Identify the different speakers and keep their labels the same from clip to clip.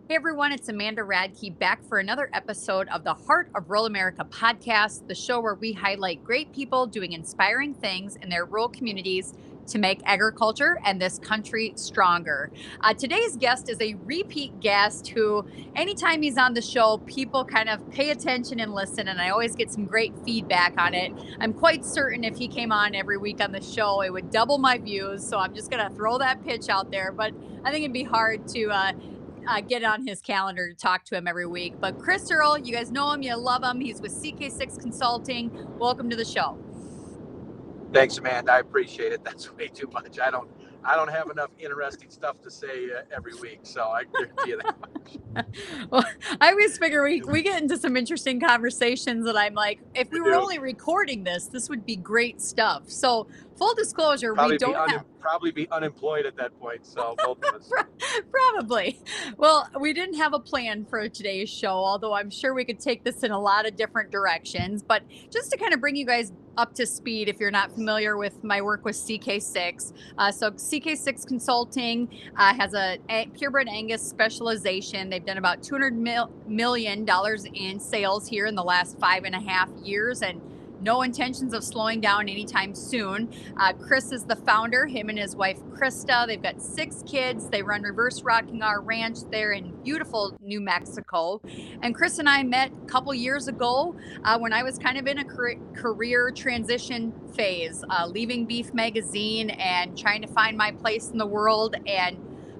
Speaker 1: Hey everyone, it's Amanda Radke back for another episode of the Heart of Rural America podcast, the show where we highlight great people doing inspiring things in their rural communities to make agriculture and this country stronger. Today's guest is a repeat guest who, anytime he's on the show, people kind of pay attention and listen, and I always get some great feedback on it. I'm quite certain if he came on every week on the show, it would double my views. So I'm just going to throw that pitch out there, but I think it'd be hard to get on his calendar to talk to him every week. But Chris Earl, you guys know him, you love him. He's with CK6 Consulting. Welcome to the show.
Speaker 2: Thanks, Amanda. I appreciate it. That's way too much. I don't have enough interesting stuff to say every week, so I guarantee you that much.
Speaker 1: Well, I always figure we get into some interesting conversations that I'm like, if we were only recording this would be great stuff. So full disclosure,
Speaker 2: probably be unemployed at that point. So both of us.
Speaker 1: Probably. Well, we didn't have a plan for today's show, although I'm sure we could take this in a lot of different directions. But just to kind of bring you guys up to speed, if you're not familiar with my work with CK6. So CK6 Consulting has a purebred Angus specialization. They've done about $200 million in sales here in the last 5.5 years, and no intentions of slowing down anytime soon. Chris is the founder, him and his wife, Krista. They've got 6 kids. They run Reverse Rocking Our Ranch there in beautiful New Mexico. And Chris and I met a couple years ago when I was kind of in a career transition phase, leaving Beef Magazine and trying to find my place in the world. And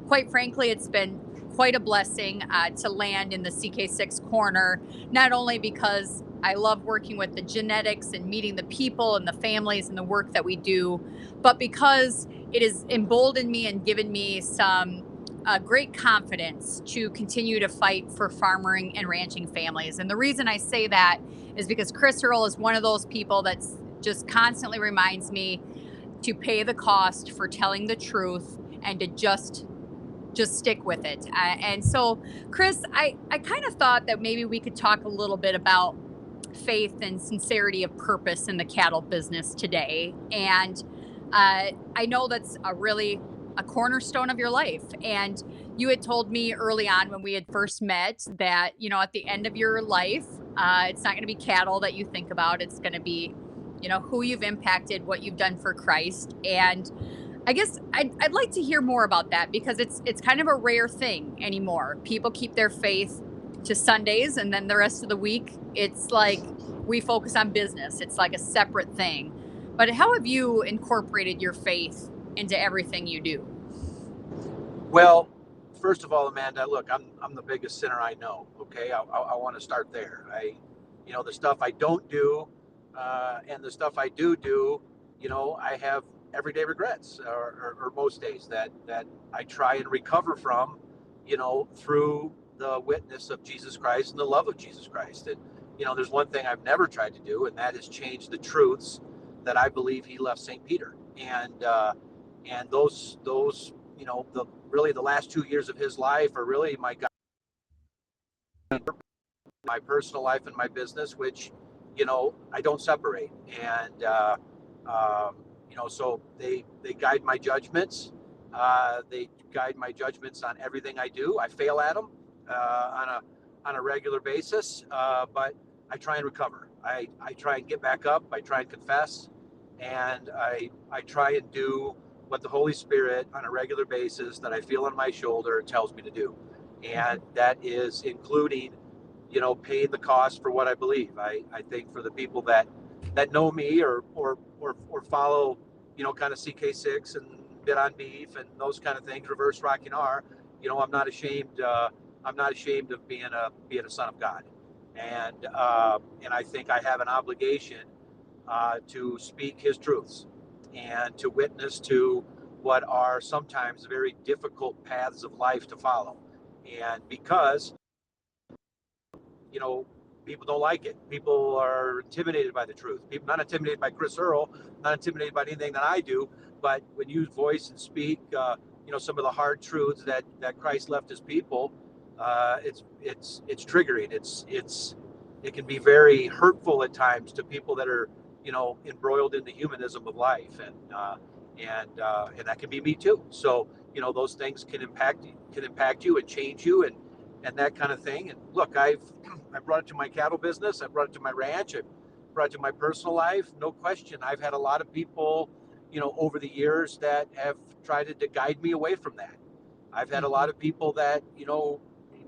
Speaker 1: quite frankly, it's been quite a blessing to land in the CK6 corner, not only because I love working with the genetics and meeting the people and the families and the work that we do, but because it has emboldened me and given me some great confidence to continue to fight for farming and ranching families. And the reason I say that is because Chris Earl is one of those people that's just constantly reminds me to pay the cost for telling the truth and to just stick with it. And so, Chris, I kind of thought that maybe we could talk a little bit about faith and sincerity of purpose in the cattle business today. And I know that's a cornerstone of your life. And you had told me early on when we had first met that, at the end of your life, it's not going to be cattle that you think about. It's going to be, who you've impacted, what you've done for Christ. And I guess I'd like to hear more about that, because it's kind of a rare thing anymore. People keep their faith to Sundays, and then the rest of the week, it's like we focus on business. It's like a separate thing. But how have you incorporated your faith into everything you do?
Speaker 2: Well, first of all, Amanda, look, I'm the biggest sinner I know. Okay, I want to start there. The stuff I don't do, and the stuff I do, I have everyday regrets, or most days that I try and recover from, through the witness of Jesus Christ and the love of Jesus Christ. And, there's one thing I've never tried to do, and that is change the truths that I believe he left St. Peter. And those, the last 2 years of his life are really my personal life and my business, which, I don't separate. And, so they guide my judgments. They guide my judgments on everything I do. I fail at them on a regular basis, but I try and recover. I try and get back up. I try and confess, and I try and do what the Holy Spirit on a regular basis that I feel on my shoulder tells me to do, and that is including, paying the cost for what I believe. I think for the people that know me or follow, kind of CK6 and bid on beef and those kind of things, reverse rocking R, I'm not ashamed. I'm not ashamed of being a son of God, and I think I have an obligation to speak His truths and to witness to what are sometimes very difficult paths of life to follow, and because people don't like it. People are intimidated by the truth. People not intimidated by Chris Earl, not intimidated by anything that I do, but when you voice and speak, some of the hard truths that Christ left His people, it's triggering. It can be very hurtful at times to people that are embroiled in the humanism of life, and that can be me too. So those things can impact you and change you, and that kind of thing. And look, I brought it to my cattle business. I brought it to my ranch. I brought it to my personal life. No question. I've had a lot of people, over the years that have tried to guide me away from that. I've had a lot of people that,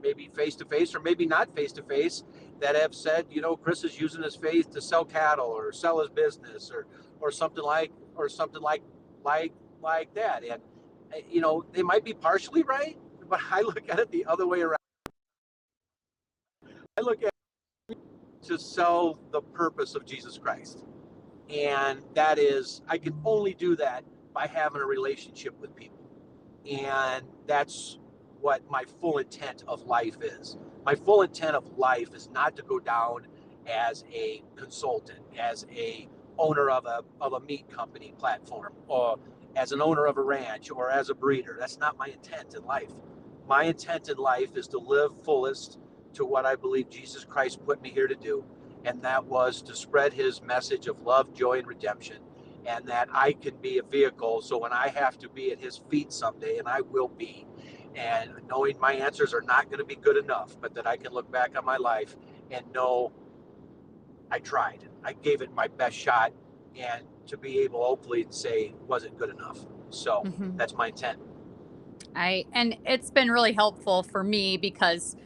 Speaker 2: maybe face to face or maybe not face to face, that have said, Chris is using his faith to sell cattle or sell his business or something like that. And they might be partially right, but I look at it the other way around. I look at it to sell the purpose of Jesus Christ. And that is, I can only do that by having a relationship with people. And that's what my full intent of life is. My full intent of life is not to go down as a consultant, as a owner of a meat company platform, or as an owner of a ranch, or as a breeder. That's not my intent in life. My intent in life is to live fullest to what I believe Jesus Christ put me here to do. And that was to spread his message of love, joy, and redemption. And that I can be a vehicle. So when I have to be at his feet someday, and I will be, and knowing my answers are not going to be good enough, but that I can look back on my life and know I tried. I gave it my best shot, and to be able hopefully to say, was it good enough? So that's my intent.
Speaker 1: And it's been really helpful for me because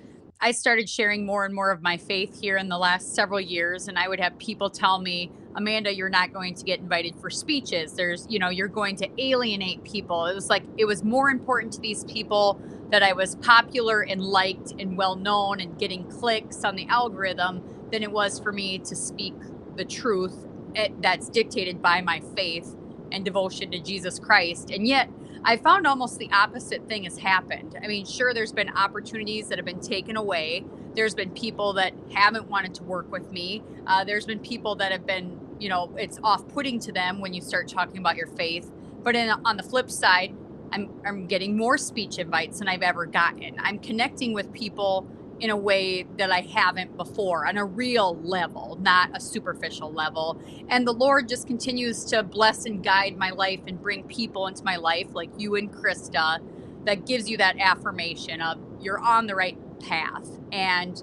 Speaker 1: I started sharing more and more of my faith here in the last several years. And I would have people tell me, Amanda, you're not going to get invited for speeches. You're going to alienate people. It was like, it was more important to these people that I was popular and liked and well known and getting clicks on the algorithm than it was for me to speak the truth that's dictated by my faith and devotion to Jesus Christ. And yet, I found almost the opposite thing has happened. I mean, sure, there's been opportunities that have been taken away. There's been people that haven't wanted to work with me. There's been people that have been, it's off-putting to them when you start talking about your faith. But on the flip side, I'm getting more speech invites than I've ever gotten. I'm connecting with people in a way that I haven't before, on a real level, not a superficial level. And the Lord just continues to bless and guide my life and bring people into my life like you and Krista that gives you that affirmation of you're on the right path. And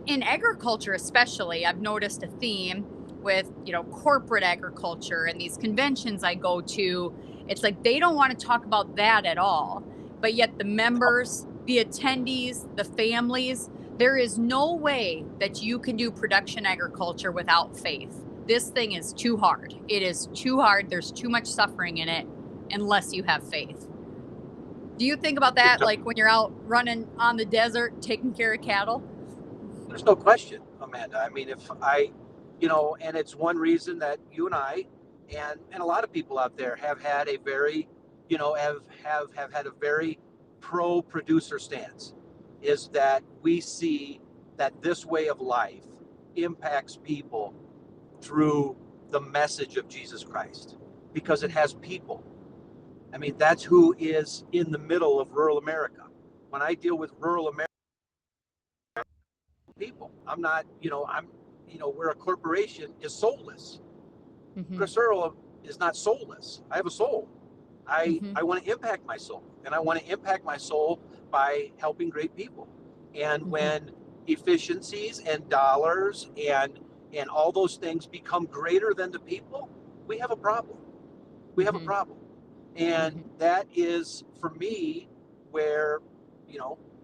Speaker 1: in agriculture especially, I've noticed a theme with, corporate agriculture and these conventions I go to. It's like they don't want to talk about that at all. But yet the members, the attendees, the families, there is no way that you can do production agriculture without faith. This thing is too hard. It is too hard. There's too much suffering in it unless you have faith. Do you think about that, like when you're out running on the desert, taking care of cattle?
Speaker 2: There's no question, Amanda. I mean, if I, and it's one reason that you and I and a lot of people out there have had a very, have had a very pro producer stance, is that we see that this way of life impacts people through the message of Jesus Christ because it has people. I mean, that's who is in the middle of rural America. When I deal with rural America people, I'm not, where a corporation is soulless. Chris Earl is not soulless. I have a soul. I want to impact my soul, and I want to impact my soul by helping great people. And when efficiencies and dollars and all those things become greater than the people, we have a problem. We have a problem. And that is, for me, where,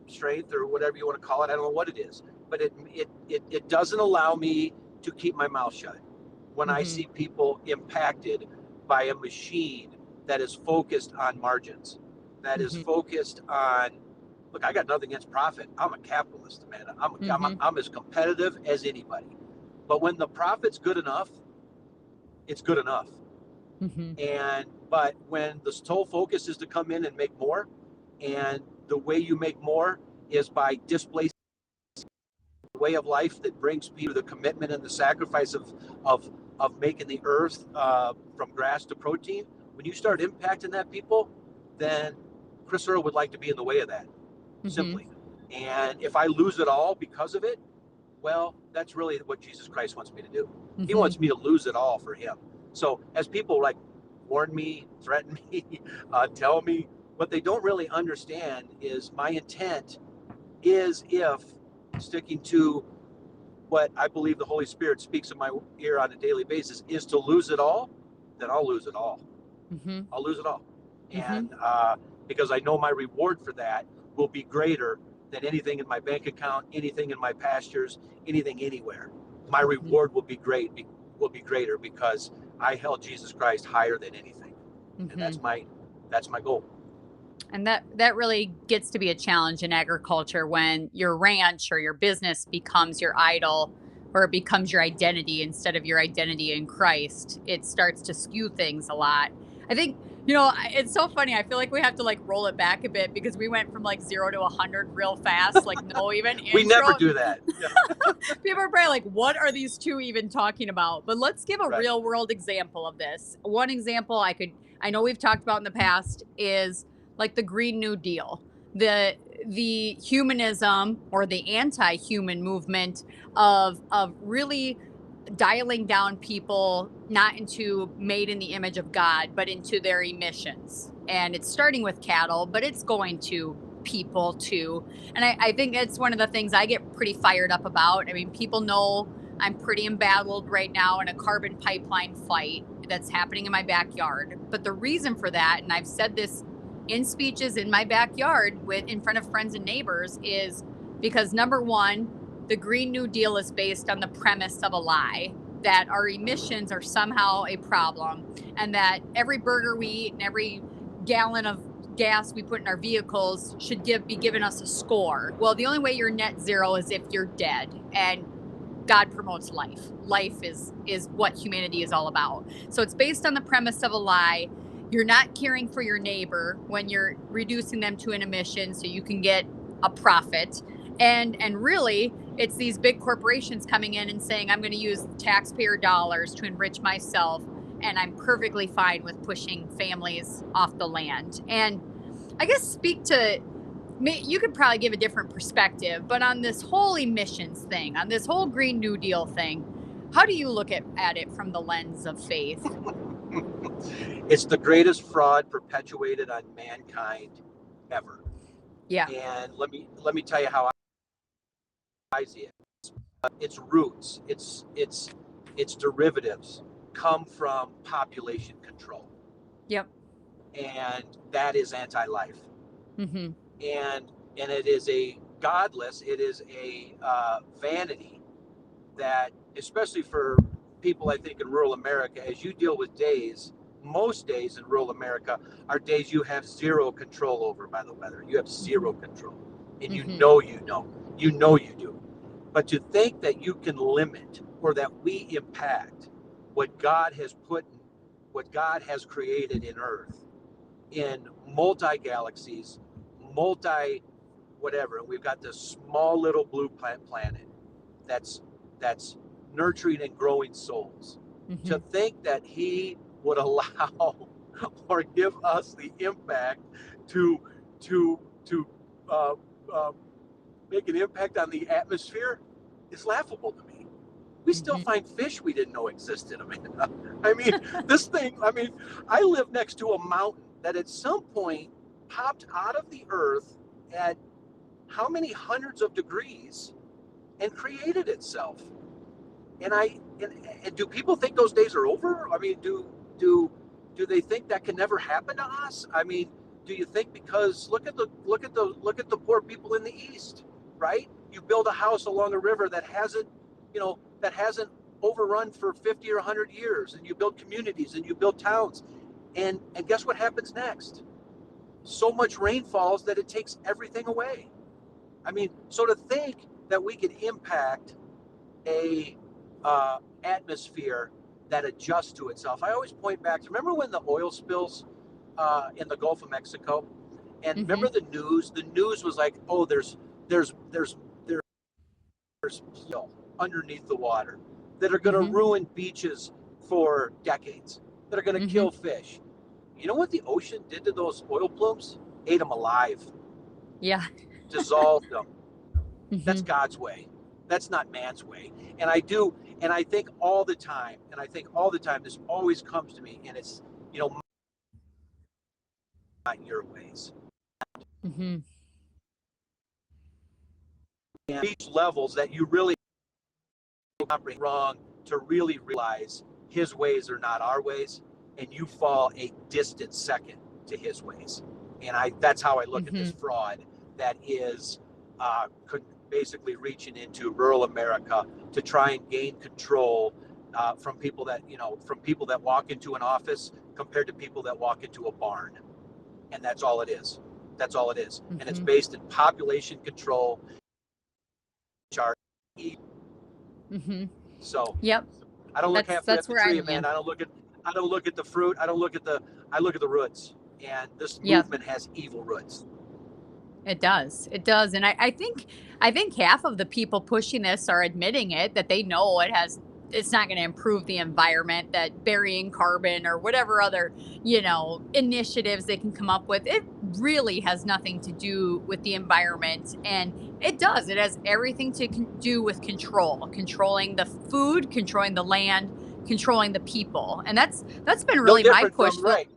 Speaker 2: strength or whatever you want to call it, I don't know what it is, but it doesn't allow me to keep my mouth shut when I see people impacted by a machine that is focused on margins, that is focused on, look, I got nothing against profit. I'm a capitalist, Amanda. I'm as competitive as anybody. But when the profit's good enough, it's good enough. But when the sole focus is to come in and make more, and the way you make more is by displacing the way of life that brings people the commitment and the sacrifice of making the earth from grass to protein, when you start impacting that people, then Chris Earl would like to be in the way of that, simply. And if I lose it all because of it, well, that's really what Jesus Christ wants me to do. He wants me to lose it all for him. So as people like warn me, threaten me, tell me, what they don't really understand is my intent is if, sticking to what I believe the Holy Spirit speaks in my ear on a daily basis, is to lose it all, then I'll lose it all.
Speaker 1: Mm-hmm.
Speaker 2: I'll lose it all.
Speaker 1: Mm-hmm.
Speaker 2: And because I know my reward for that will be greater than anything in my bank account, anything in my pastures, anything anywhere. My reward will be greater because I held Jesus Christ higher than anything. And that's my goal.
Speaker 1: And that really gets to be a challenge in agriculture when your ranch or your business becomes your idol, or it becomes your identity instead of your identity in Christ. It starts to skew things a lot. I think, it's so funny. I feel like we have to like roll it back a bit because we went from like 0 to 100 real fast, like no even
Speaker 2: We never
Speaker 1: intro.
Speaker 2: do that. Yeah.
Speaker 1: People are probably like, what are these two even talking about? But let's give a
Speaker 2: Right.
Speaker 1: real world example of this. One example I know we've talked about in the past is like the Green New Deal, the humanism or the anti-human movement of really dialing down people not into made in the image of God, but into their emissions. And it's starting with cattle, but it's going to people too. And I think it's one of the things I get pretty fired up about. I mean, people know I'm pretty embattled right now in a carbon pipeline fight that's happening in my backyard. But the reason for that, and I've said this in speeches in my backyard in front of friends and neighbors, is because number one, the Green New Deal is based on the premise of a lie that our emissions are somehow a problem and that every burger we eat and every gallon of gas we put in our vehicles should be giving us a score. Well, the only way you're net zero is if you're dead, and God promotes life. Life is what humanity is all about. So it's based on the premise of a lie. You're not caring for your neighbor when you're reducing them to an emission so you can get a profit. And really, it's these big corporations coming in and saying, I'm going to use taxpayer dollars to enrich myself, and I'm perfectly fine with pushing families off the land. And I guess you could probably give a different perspective, but on this whole emissions thing, on this whole Green New Deal thing, how do you look at it from the lens of faith?
Speaker 2: It's the greatest fraud perpetuated on mankind ever.
Speaker 1: Yeah.
Speaker 2: And let me tell you how I see it. Its roots, its derivatives come from population control.
Speaker 1: Yep.
Speaker 2: And that is anti-life.
Speaker 1: Mm-hmm.
Speaker 2: And it is a godless, it is a vanity that, especially for people, I think, in rural America, as you deal with days, most days in rural America are days you have zero control over by the weather. You have zero control. And you know you do. But to think that you can limit or that we impact what God has created in Earth, in multi-galaxies, multi whatever, and we've got this small little blue planet that's nurturing and growing souls. To think that he would allow or give us the impact to uh, uh, make an impact on the atmosphere is laughable to me. We still find fish we didn't know existed, Amanda. I mean, this thing, I live next to a mountain that at some point popped out of the earth at how many hundreds of degrees and created itself. And do people think those days are over? I mean, do they think that can never happen to us? I mean, do you think, because look at the poor people in the East, right? You build a house along a river that hasn't overrun for 50 or 100 years, and you build communities and you build towns, and guess what happens next? So much rain falls that it takes everything away. I mean, so to think that we can impact a atmosphere that adjusts to itself. I always point back to, remember when the oil spills in the Gulf of Mexico, and remember the news? The news was like, oh, there's people underneath the water that are going to ruin beaches for decades, that are going to kill fish. You know what the ocean did to those oil plumes? Ate them alive.
Speaker 1: Yeah.
Speaker 2: Dissolved them. That's God's way. That's not man's way. And I think all the time, this always comes to me, and it's, not your ways. reach levels that you really wrong to really realize his ways are not our ways, and you fall a distant second to his ways. And that's how I look at this fraud that is basically reaching into rural America to try and gain control from people that walk into an office compared to people that walk into a barn. And that's all it is. That's all it is. And it's based in population control. So
Speaker 1: Yep.
Speaker 2: I don't look halfway at the tree, man.
Speaker 1: In.
Speaker 2: I don't look at the fruit. I look at the roots. And this movement has evil roots.
Speaker 1: It does. It does. And I think half of the people pushing this are admitting that they know it's not going to improve the environment, that burying carbon or whatever other, initiatives they can come up with. It really has nothing to do with the environment. And it does. It has everything to do with controlling the food, controlling the land, controlling the people. And that's been really my push.
Speaker 2: Right.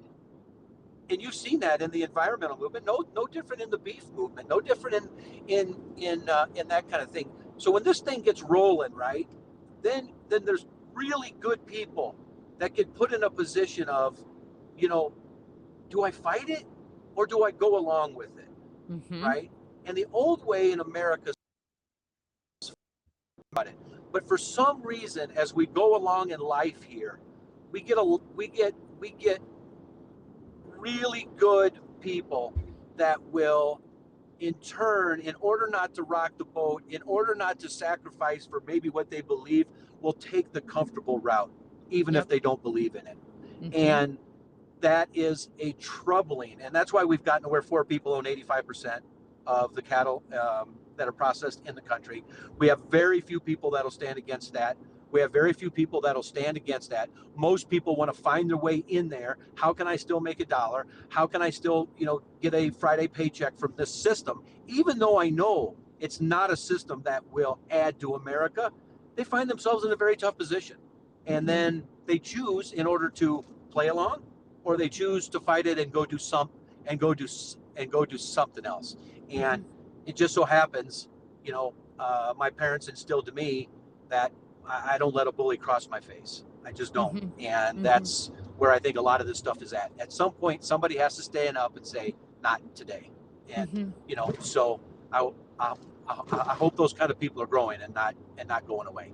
Speaker 2: And you've seen that in the environmental movement. No different in the beef movement. No different in that kind of thing. So when this thing gets rolling, right, then there's really good people that get put in a position of, do I fight it or do I go along with it, right? And the old way in America, but for some reason, as we go along in life here, we get really good people that will, in turn, in order not to rock the boat, in order not to sacrifice for maybe what they believe, will take the comfortable route, even if they don't believe in it. And that is a troubling, and that's why we've gotten to where 4 people own 85% of the cattle that are processed in the country. We have very few people that'll stand against that. We have very few people that'll stand against that. Most people want to find their way in there. How can I still make $1? How can I still, get a Friday paycheck from this system? Even though I know it's not a system that will add to America, they find themselves in a very tough position. And then they choose, in order to play along, or they choose to fight it and go do something else. And it just so happens, my parents instilled to me that I don't let a bully cross my face. I just don't. And that's where I think a lot of this stuff is at. At some point, somebody has to stand up and say, not today. And, so I hope those kind of people are growing and not going away.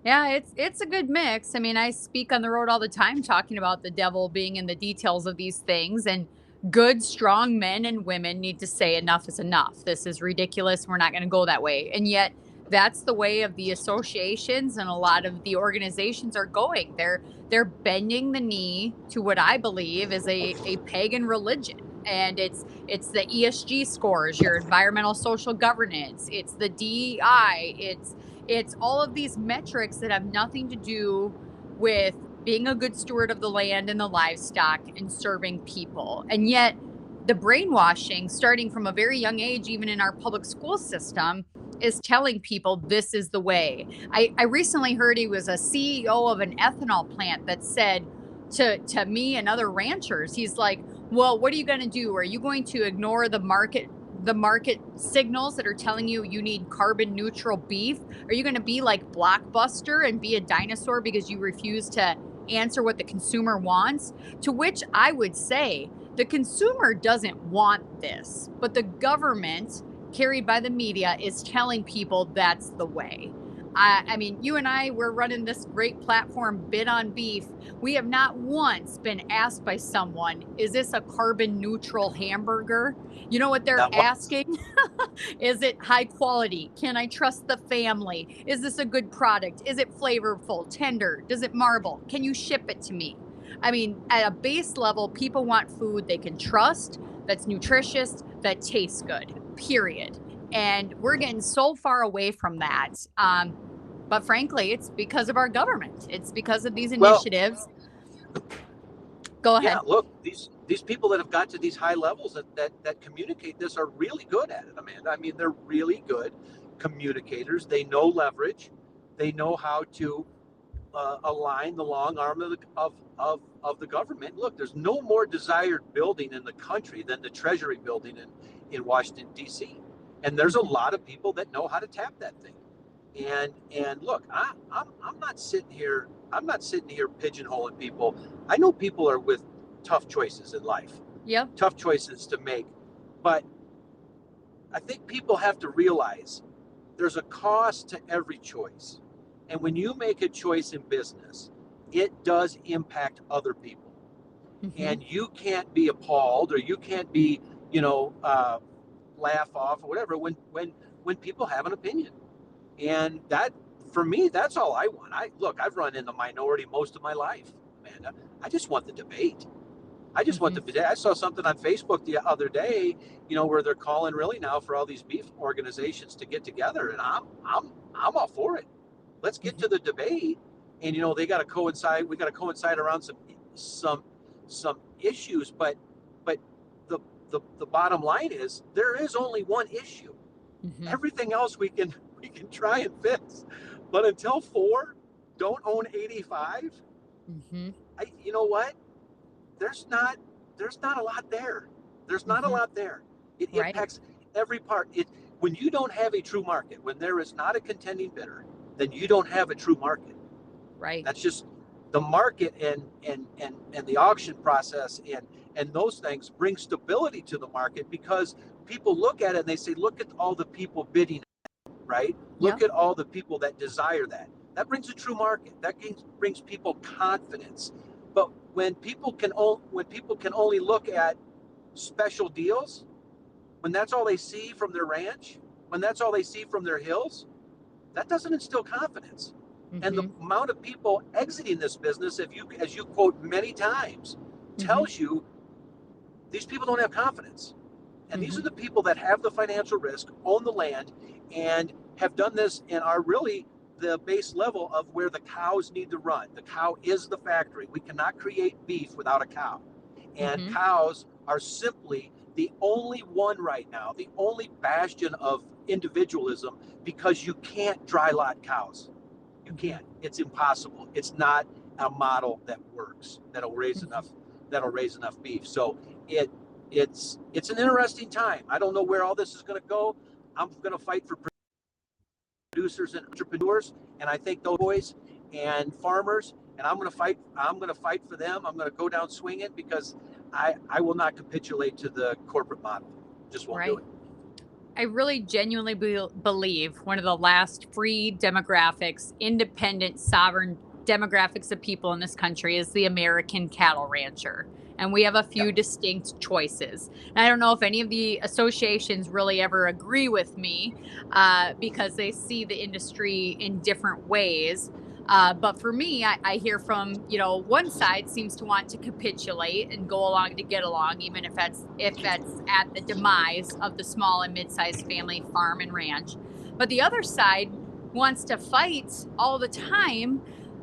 Speaker 1: Yeah, it's a good mix. I mean, I speak on the road all the time talking about the devil being in the details of these things, and good, strong men and women need to say enough is enough. This is ridiculous. We're not going to go that way. And yet that's the way of the associations and a lot of the organizations are going. They're bending the knee to what I believe is a pagan religion. And it's the ESG scores, your environmental social governance, it's the DEI, it's all of these metrics that have nothing to do with being a good steward of the land and the livestock and serving people. And yet the brainwashing, starting from a very young age, even in our public school system, is telling people this is the way. I recently heard he was a CEO of an ethanol plant that said to me and other ranchers, he's like, well, what are you going to do? Are you going to ignore the market signals that are telling you need carbon neutral beef? Are you going to be like Blockbuster and be a dinosaur because you refuse to answer what the consumer wants? To which I would say the consumer doesn't want this, but the government, carried by the media, is telling people that's the way. I mean, you and I, we're running this great platform, Bid on Beef. We have not once been asked by someone, is this a carbon neutral hamburger? You know what they're asking? Is it high quality? Can I trust the family? Is this a good product? Is it flavorful, tender? Does it marble? Can you ship it to me? I mean, at a base level, people want food they can trust, that's nutritious, that tastes good, period. And we're getting so far away from that. But frankly, it's because of our government. It's because of these initiatives. Go ahead.
Speaker 2: Yeah, look, these people that have got to these high levels that communicate this are really good at it, Amanda. I mean, they're really good communicators. They know leverage. They know how to align the long arm of the government. Look, there's no more desired building in the country than the Treasury building in Washington, D.C. And there's a lot of people that know how to tap that thing. And look, I'm not sitting here pigeonholing people. I know people are with tough choices in life,
Speaker 1: Yep.
Speaker 2: tough choices to make, but I think people have to realize there's a cost to every choice. And when you make a choice in business, it does impact other people. And you can't be appalled, or you can't be, laugh off or whatever when people have an opinion. And that, for me, that's all I want. I've run in the minority most of my life, Amanda. I just want the debate. I just want the debate. I saw something on Facebook the other day, where they're calling really now for all these beef organizations to get together, and I'm all for it. Let's get to the debate. And they got to coincide. We got to coincide around some issues, but the bottom line is there is only one issue. Everything else we can try and fix, but until 4 don't own 85, you know what? There's not a lot there. There's not a lot there. It impacts every part. When you don't have a true market, when there is not a contending bidder, then you don't have a true market.
Speaker 1: Right.
Speaker 2: That's just the market, and the auction process and those things bring stability to the market, because people look at it and they say, look at all the people bidding, right? Look at all the people that desire that. That brings a true market. That brings people confidence. But when people can only look at special deals, when that's all they see from their ranch, when that's all they see from their hills, that doesn't instill confidence. And the amount of people exiting this business, as you quote many times, tells you these people don't have confidence. And these are the people that have the financial risk, own the land, and have done this and are really the base level of where the cows need to run. The cow is the factory. We cannot create beef without a cow. And cows are simply the only one right now, the only bastion of individualism, because you can't dry lot cows. You can't. It's impossible. It's not a model that works, that'll raise enough beef. So it's an interesting time. I don't know where all this is going to go. I'm going to fight for producers and entrepreneurs, and I think those boys and farmers, and I'm going to fight for them. I'm going to go down swinging, because I will not capitulate to the corporate model. Just won't do it.
Speaker 1: I really genuinely believe one of the last free demographics, independent, sovereign demographics of people in this country is the American cattle rancher. And we have a few distinct choices. And I don't know if any of the associations really ever agree with me, because they see the industry in different ways. But for me, I hear from, one side seems to want to capitulate and go along to get along, even if that's at the demise of the small and mid-sized family farm and ranch. But the other side wants to fight all the time,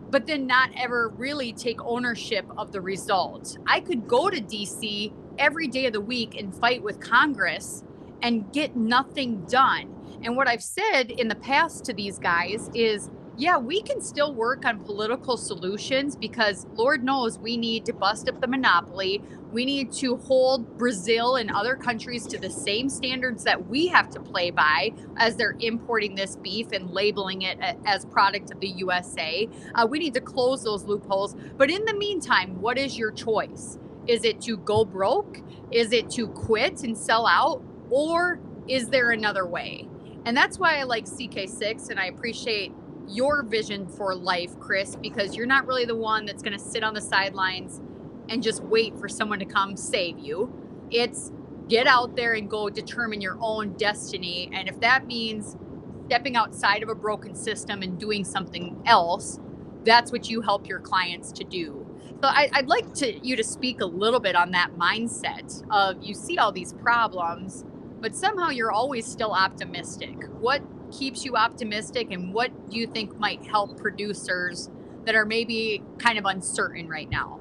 Speaker 1: but then not ever really take ownership of the result. I could go to DC every day of the week and fight with Congress and get nothing done. And what I've said in the past to these guys is, yeah, we can still work on political solutions, because Lord knows we need to bust up the monopoly. We need to hold Brazil and other countries to the same standards that we have to play by as they're importing this beef and labeling it as product of the USA. We need to close those loopholes. But in the meantime, what is your choice? Is it to go broke? Is it to quit and sell out? Or is there another way? And that's why I like CK6, and I appreciate your vision for life, Chris, because you're not really the one that's going to sit on the sidelines and just wait for someone to come save you. It's get out there and go determine your own destiny. And if that means stepping outside of a broken system and doing something else, that's what you help your clients to do. So I'd like you to speak a little bit on that mindset of, you see all these problems, but somehow you're always still optimistic. What keeps you optimistic, and what do you think might help producers that are maybe kind of uncertain right now?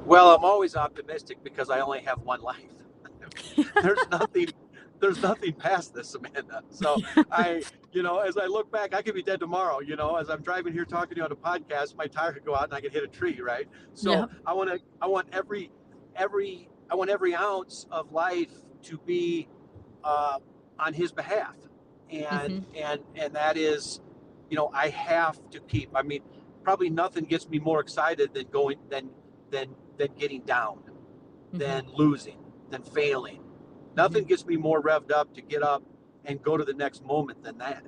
Speaker 2: Well, I'm always optimistic because I only have one life. There's nothing past this, Amanda. So as I look back, I could be dead tomorrow. As I'm driving here talking to you on a podcast, my tire could go out and I could hit a tree, right? So I want every ounce of life to be on his behalf. And
Speaker 1: Mm-hmm.
Speaker 2: and that is, I have to keep. I mean, probably nothing gets me more excited than going than getting down,
Speaker 1: Mm-hmm.
Speaker 2: than losing, than failing.
Speaker 1: Mm-hmm.
Speaker 2: Nothing gets me more revved up to get up and go to the next moment than that.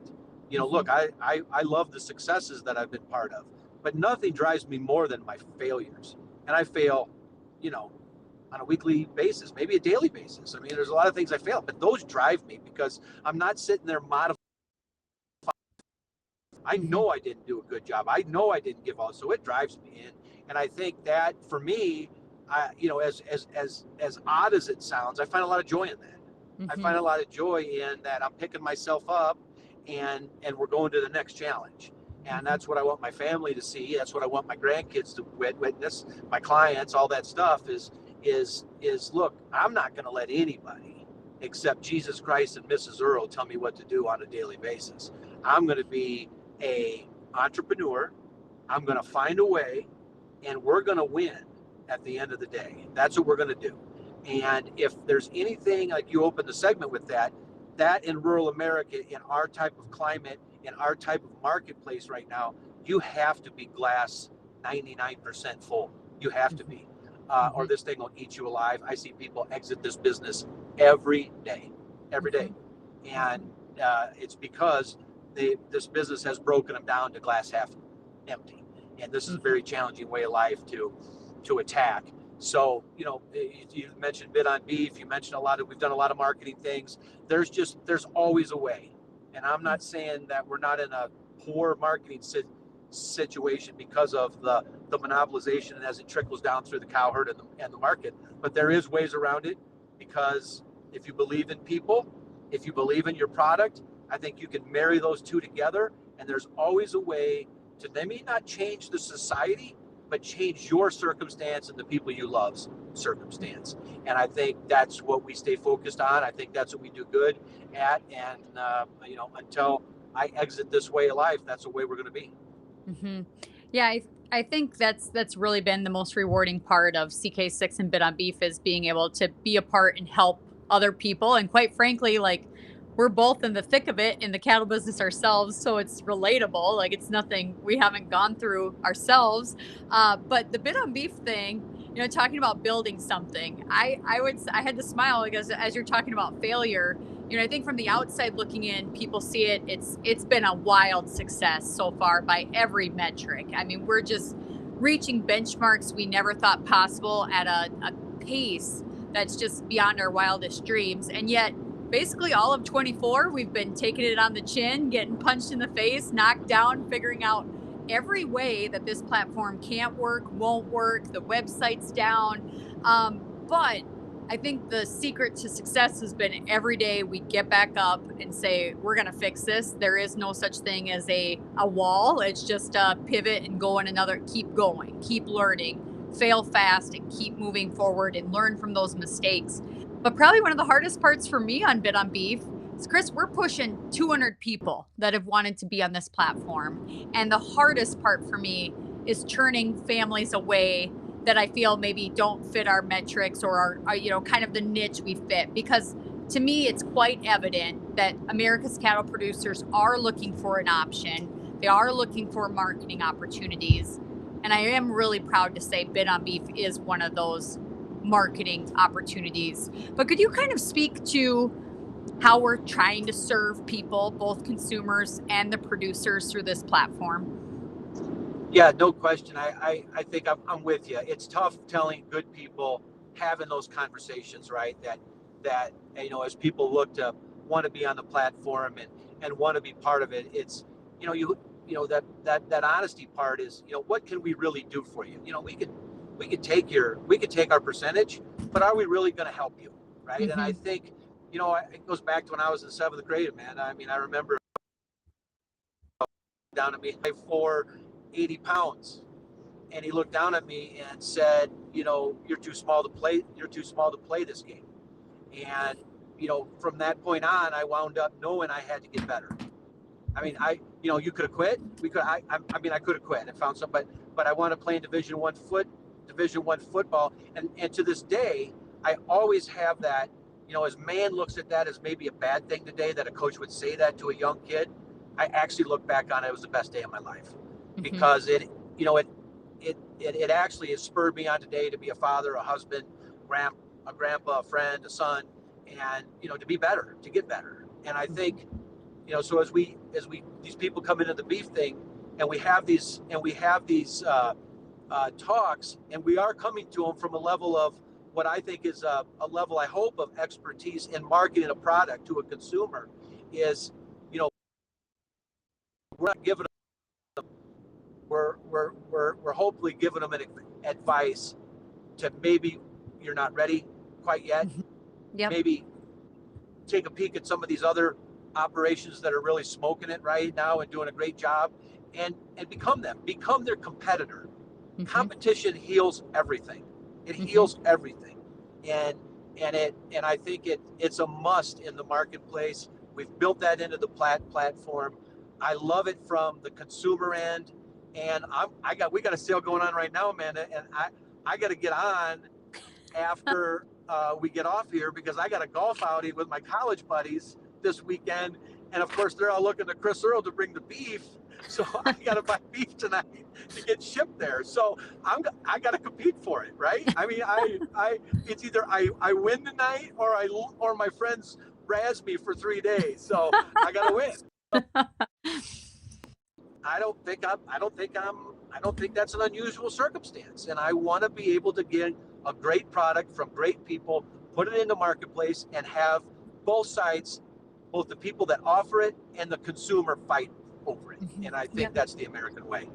Speaker 1: Mm-hmm.
Speaker 2: Look, I love the successes that I've been part of, but nothing drives me more than my failures. And I fail, you know, on a weekly basis, maybe a daily basis. I mean, there's a lot of things I fail, but those drive me because I'm not sitting there modifying. I
Speaker 1: Mm-hmm.
Speaker 2: know I didn't do a good job. I know I didn't give all, so it drives me in. And I think that for me, as odd as it sounds, I find a lot of joy in that. I
Speaker 1: Mm-hmm.
Speaker 2: find a lot of joy in that I'm picking myself up, and we're going to the next challenge. And
Speaker 1: Mm-hmm.
Speaker 2: that's what I want my family to see. That's what I want my grandkids to witness. My clients, all that stuff is look. I'm not going to let anybody except Jesus Christ and Mrs. Earl tell me what to do on a daily basis. I'm going to be a entrepreneur. I'm going to find a way, and we're going to win at the end of the day. That's what we're going to do. And if there's anything, like you opened the segment with that in rural America, in our type of climate, in our type of marketplace right now, you have to be glass 99% full. You have to be,
Speaker 1: Mm-hmm.
Speaker 2: or this thing will eat you alive. I see people exit this business every
Speaker 1: Mm-hmm.
Speaker 2: day, and it's because this business has broken them down to glass half empty. And this is a
Speaker 1: Mm-hmm.
Speaker 2: very challenging way of life to attack. So, you mentioned bid on beef. You mentioned we've done a lot of marketing things. There's always a way. And I'm not saying that we're not in a poor marketing situation because of the monopolization and as it trickles down through the cow herd and the market. But there is ways around it, because if you believe in people, if you believe in your product, I think you can marry those two together. And there's always a way to maybe not change the society, but change your circumstance and the people you love's circumstance. And I think that's what we stay focused on. I think that's what we do good at. And until I exit this way of life, that's the way we're going to be.
Speaker 1: Mm-hmm. Yeah, I think that's really been the most rewarding part of CK6 and Bid on Beef is being able to be a part and help other people. And quite frankly, like we're both in the thick of it in the cattle business ourselves, so it's relatable. Like it's nothing we haven't gone through ourselves. But the Bid on Beef thing, talking about building something, I had to smile because as you're talking about failure, I think from the outside looking in, people see it's been a wild success so far by every metric. I mean, we're just reaching benchmarks we never thought possible at a pace that's just beyond our wildest dreams. And yet, basically all of 24, we've been taking it on the chin, getting punched in the face, knocked down, figuring out every way that this platform can't work, won't work, the website's down. But I think the secret to success has been every day we get back up and say, we're going to fix this. There is no such thing as a wall. It's just a pivot and keep going, keep learning, fail fast and keep moving forward and learn from those mistakes. But probably one of the hardest parts for me on Bid on Beef is, Chris, we're pushing 200 people that have wanted to be on this platform. And the hardest part for me is turning families away that I feel maybe don't fit our metrics or are kind of the niche we fit. Because to me, it's quite evident that America's cattle producers are looking for an option. They are looking for marketing opportunities. And I am really proud to say Bid on Beef is one of those marketing opportunities. But could you kind of speak to how we're trying to serve people, both consumers and the producers, through this platform?
Speaker 2: Yeah, no question. I think I'm with you. It's tough telling good people, having those conversations, right? That as people look to want to be on the platform and want to be part of it, it's that honesty part is, what can we really do for you? We could take our percentage, but are we really going to help you, right? And I
Speaker 1: Mm-hmm.
Speaker 2: think it goes back to when I was in seventh grade, man. I mean, I remember down at me 5'4", 80 pounds. And he looked down at me and said, you're too small to play. You're too small to play this game. And from that point on, I wound up knowing I had to get better. I mean, you could have quit. We could. I could have quit and found some, but I want to play in Division One football. And to this day, I always have that as man looks at that as maybe a bad thing today, that a coach would say that to a young kid, I actually look back on it was the best day of my life,
Speaker 1: Mm-hmm.
Speaker 2: because it actually has spurred me on today to be a father, a husband, a grandpa, a friend, a son, and to be better, to get better. And I think, so as we these people come into the beef thing, and we have these talks, and we are coming to them from a level of what I think is a level, I hope, of expertise in marketing a product to a consumer. Is we're not giving them, we're hopefully giving them an advice to, maybe you're not ready quite yet.
Speaker 1: Mm-hmm. Yep.
Speaker 2: Maybe take a peek at some of these other operations that are really smoking it right now and doing a great job, and become their competitor.
Speaker 1: Mm-hmm.
Speaker 2: Competition heals everything. It
Speaker 1: Mm-hmm.
Speaker 2: heals everything. And I think it's a must in the marketplace. We've built that into the platform. I love it from the consumer end. And we got a sale going on right now, Amanda, and I got to get on after we get off here, because I got a golf outing with my college buddies this weekend, and of course they're all looking to Chris Earl to bring the beef, so I got to buy beef tonight to get shipped there. So I got to compete for it, right? I mean, I it's either I win tonight, or my friends razz me for 3 days. So I got to win. I don't think that's an unusual circumstance. And I want to be able to get a great product from great people, put it in the marketplace, and have both sides, both the people that offer it and the consumer, fight over it.
Speaker 1: Mm-hmm.
Speaker 2: And I think
Speaker 1: Yep.
Speaker 2: that's the American way.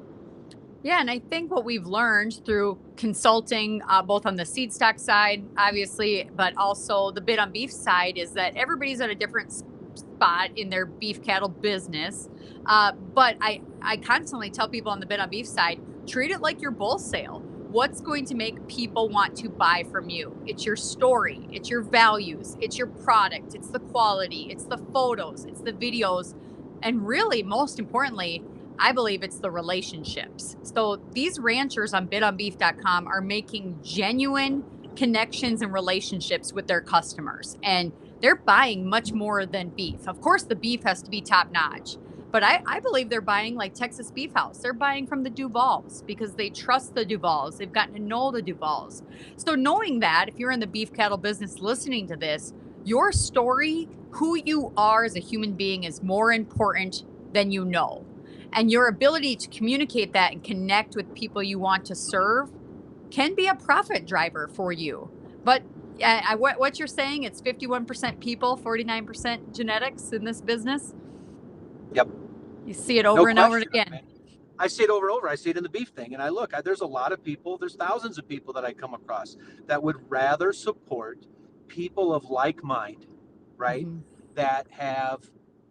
Speaker 1: Yeah, and I think what we've learned through consulting, both on the seed stock side, obviously, but also the bid on beef side, is that everybody's at a different spot in their beef cattle business. But I constantly tell people on the bid on beef side, treat it like your bull sale. What's going to make people want to buy from you? It's your story, it's your values, it's your product, it's the quality, it's the photos, it's the videos, and really, most importantly, I believe it's the relationships. So these ranchers on bidonbeef.com are making genuine connections and relationships with their customers. And they're buying much more than beef. Of course, the beef has to be top notch. But I believe they're buying like Texas Beef House. They're buying from the Duvals because they trust the Duvals. They've gotten to know the Duvals. So knowing that, if you're in the beef cattle business listening to this, your story, who you are as a human being, is more important than you know. And your ability to communicate that and connect with people you want to serve can be a profit driver for you. But what you're saying, it's 51% people, 49% genetics in this business.
Speaker 2: Yep.
Speaker 1: You see it
Speaker 2: No
Speaker 1: over and over
Speaker 2: question.
Speaker 1: again.
Speaker 2: I see it over and over. I see it in the beef thing. And there's a lot of people, there's thousands of people that I come across that would rather support people of like mind, right?
Speaker 1: Mm-hmm.
Speaker 2: That have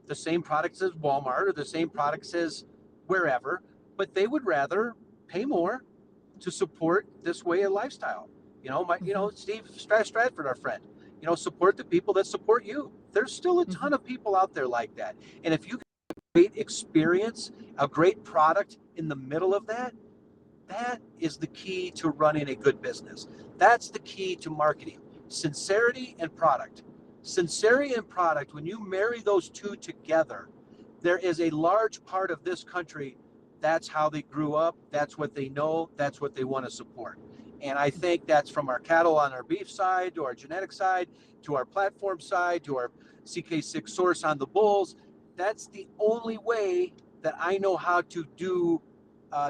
Speaker 2: the same products as Walmart or the same products as wherever, but they would rather pay more to support this way of lifestyle.
Speaker 1: Mm-hmm.
Speaker 2: Steve Stratford, our friend, support the people that support you. There's still a
Speaker 1: Mm-hmm.
Speaker 2: ton of people out there like that. And if you get a great experience, a great product in the middle of that, that is the key to running a good business. That's the key to marketing. Sincerity and product. Sincerity and product, when you marry those two together, there is a large part of this country, that's how they grew up, that's what they know, that's what they want to support. And I think that's from our cattle on our beef side, to our genetic side, to our platform side, to our CK6 source on the bulls. That's the only way that I know how to do,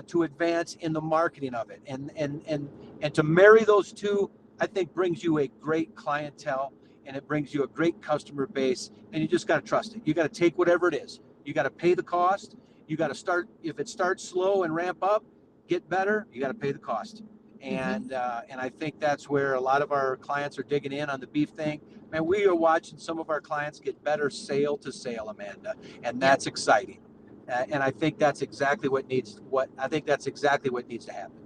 Speaker 2: to advance in the marketing of it, and to marry those two, I think brings you a great clientele, and it brings you a great customer base, and you just got to trust it. You got to take whatever it is. You got to pay the cost. You got to start, if it starts slow and ramp up, get better, you got to pay the cost.
Speaker 1: Mm-hmm.
Speaker 2: And I think that's where a lot of our clients are digging in on the beef thing. Man, we are watching some of our clients get better sale to sale, Amanda, and
Speaker 1: Yep.
Speaker 2: that's exciting. And I think that's exactly what needs to happen.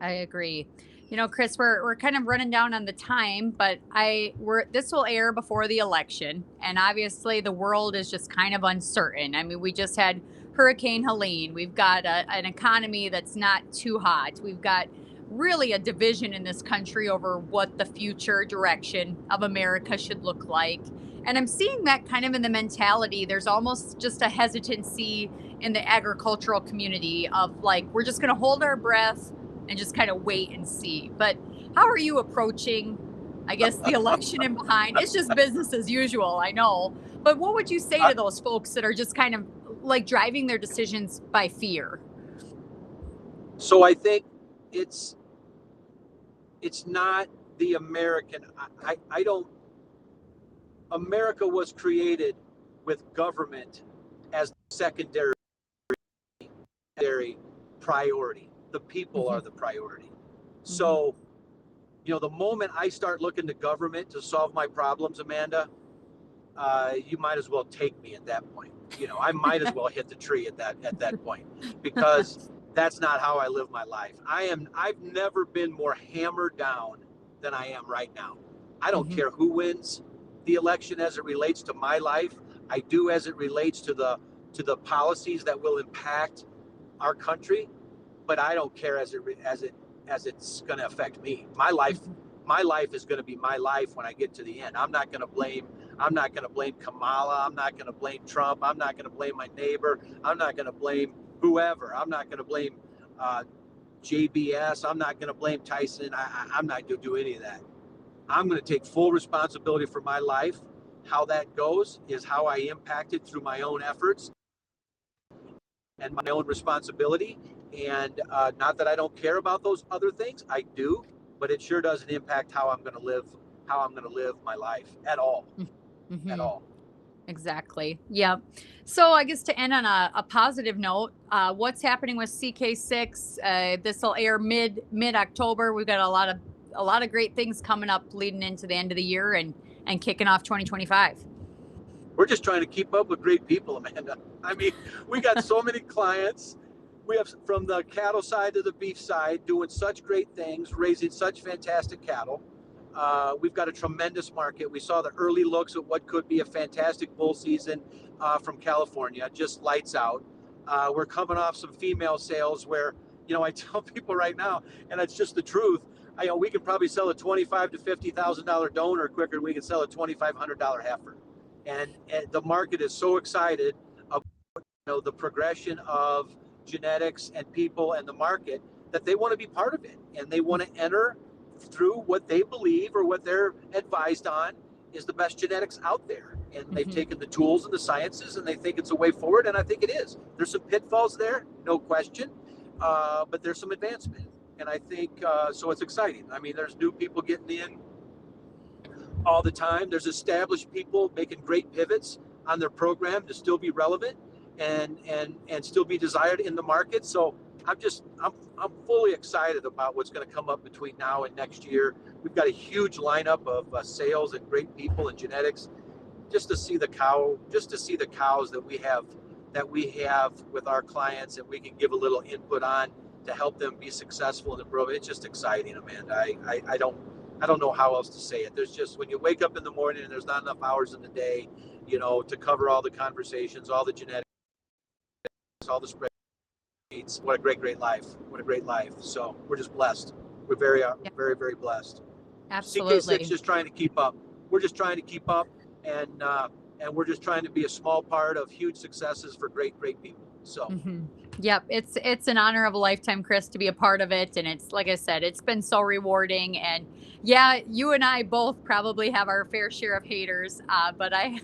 Speaker 1: I agree. Chris, we're kind of running down on the time, but this will air before the election, and obviously the world is just kind of uncertain. I mean, we just had Hurricane Helene. We've got an economy that's not too hot. We've got really a division in this country over what the future direction of America should look like. And I'm seeing that kind of in the mentality. There's almost just a hesitancy in the agricultural community of like, we're just going to hold our breath and just kind of wait and see. But how are you approaching, I guess, the election and behind? It's just business as usual, I know. But what would you say
Speaker 2: Uh,
Speaker 1: to those folks that are just kind of like driving their decisions by fear?
Speaker 2: so I think it's it's not the American. I don't. America was created with government as secondary priority. The people
Speaker 1: Hmm.
Speaker 2: are the priority.
Speaker 1: Hmm.
Speaker 2: So, the moment I start looking to government to solve my problems, Amanda, you might as well take me at that point. I might as well hit the tree at that point, because that's not how I live my life. I've never been more hammered down than I am right now. I don't
Speaker 1: Hmm.
Speaker 2: care who wins the election as it relates to my life. I do as it relates to the policies that will impact our country, but I don't care as it's going to affect me. My life is going to be my life when I get to the end. I'm not going to blame Kamala. I'm not going to blame Trump. I'm not going to blame my neighbor. I'm not going to blame whoever. I'm not going to blame uh, JBS. I'm not going to blame Tyson. I'm not going to do any of that. I'm going to take full responsibility for my life. How that goes is how I impact it through my own efforts and my own responsibility. And not that I don't care about those other things, I do, but it sure doesn't impact how I'm going to live my life at all, at
Speaker 1: Hmm.
Speaker 2: all.
Speaker 1: Exactly. Yep. So I guess to end on a positive note, what's happening with CK6? This will air mid October. We've got a lot of great things coming up leading into the end of the year and kicking off 2025.
Speaker 2: We're just trying to keep up with great people, Amanda. I mean, we got so many clients. We have from the cattle side to the beef side doing such great things, raising such fantastic cattle. We've got a tremendous market. We saw the early looks at what could be a fantastic bull season from California, just lights out. We're coming off some female sales where, I tell people right now, and it's just the truth. We can probably sell a $25,000 to $50,000 donor quicker than we can sell a $2,500 heifer. And the market is so excited about the progression of genetics and people and the market that they want to be part of it, and they want to enter through what they believe or what they're advised on is the best genetics out there. And they've
Speaker 1: Hmm.
Speaker 2: taken the tools and the sciences and they think it's a way forward, and I think it is. There's some pitfalls there, no question, but there's some advancement, and I think so. It's exciting. I mean, there's new people getting in all the time. There's established people making great pivots on their program to still be relevant and still be desired in the market. So I'm fully excited about what's going to come up between now and next year. We've got a huge lineup of sales and great people and genetics. Just to see the cows that we have with our clients, and we can give a little input on to help them be successful in the program. It's just exciting, Amanda. I don't know how else to say it. There's just, when you wake up in the morning and there's not enough hours in the day, to cover all the conversations, all the genetics, all the spreadsheets. What a great, great life. What a great life. So we're just blessed. We're very,
Speaker 1: Yeah,
Speaker 2: very, very blessed. CK6
Speaker 1: absolutely.
Speaker 2: just trying to keep up. We're just trying to keep up, and we're just trying to be a small part of huge successes for great, great people. So
Speaker 1: Hmm. Yep, it's an honor of a lifetime, Chris, to be a part of it, and it's like I said, it's been so rewarding. And yeah, you and I both probably have our fair share of haters, but I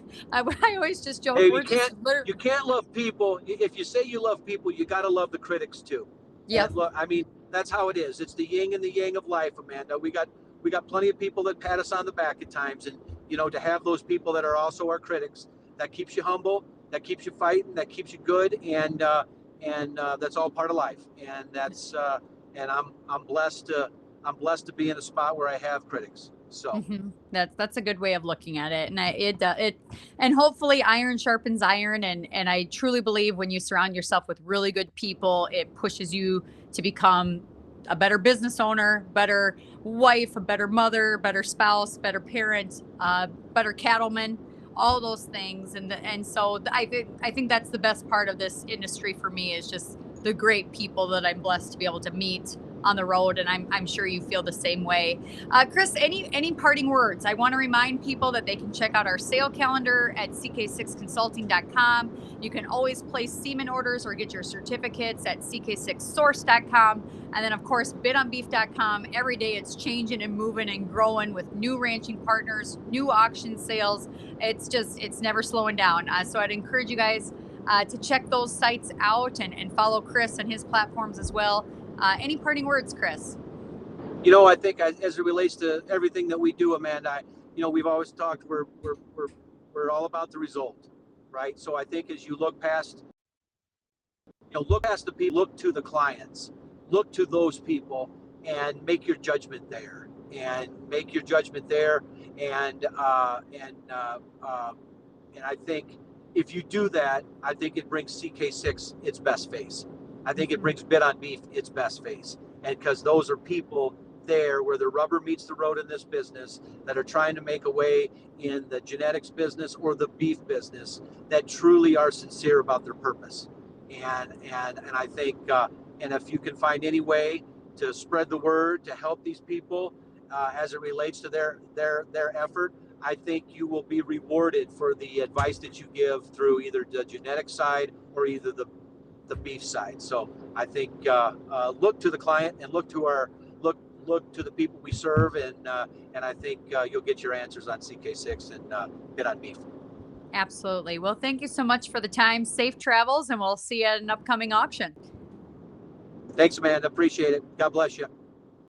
Speaker 1: always just joke
Speaker 2: hey, you
Speaker 1: we're just
Speaker 2: can't you can't love people. If you say you love people, you got to love the critics too.
Speaker 1: yep.
Speaker 2: And look, I mean, that's how it is. It's the yin and the yang of life, Amanda. We got plenty of people that pat us on the back at times, and to have those people that are also our critics, that keeps you humble, that keeps you fighting, that keeps you good, and that's all part of life. And I'm blessed to be in a spot where I have critics. So
Speaker 1: Hmm. That's a good way of looking at it, and and hopefully iron sharpens iron, and I truly believe when you surround yourself with really good people, it pushes you to become a better business owner, better wife, a better mother, better spouse, better parent, better cattleman, all those things, and so I think that's the best part of this industry for me is just the great people that I'm blessed to be able to meet on the road, and I'm sure you feel the same way. Chris, any parting words? I want to remind people that they can check out our sale calendar at CK6Consulting.com. You can always place semen orders or get your certificates at CK6Source.com. And then, of course, bidonbeef.com. Every day it's changing and moving and growing with new ranching partners, new auction sales. It's never slowing down. So I'd encourage you guys to check those sites out and follow Chris and his platforms as well. Any parting words, Chris?
Speaker 2: I think as it relates to everything that we do, Amanda, we've always talked, we're all about the result, right? So I think as you look past the people, look to the clients, look to those people, and make your judgment there. And I think if you do that, I think it brings CK6 its best face. I think it brings Bid on Beef its best face, and because those are people there where the rubber meets the road in this business, that are trying to make a way in the genetics business or the beef business, that truly are sincere about their purpose. And I think, and if you can find any way to spread the word to help these people as it relates to their effort, I think you will be rewarded for the advice that you give through either the genetic side or either the beef side. So I think look to the client and look to the people we serve, and I think you'll get your answers on CK6 and Bid on Beef.
Speaker 1: Absolutely. Well, thank you so much for the time. Safe travels, and we'll see you at an upcoming auction.
Speaker 2: Thanks, Amanda. Appreciate it. God bless you.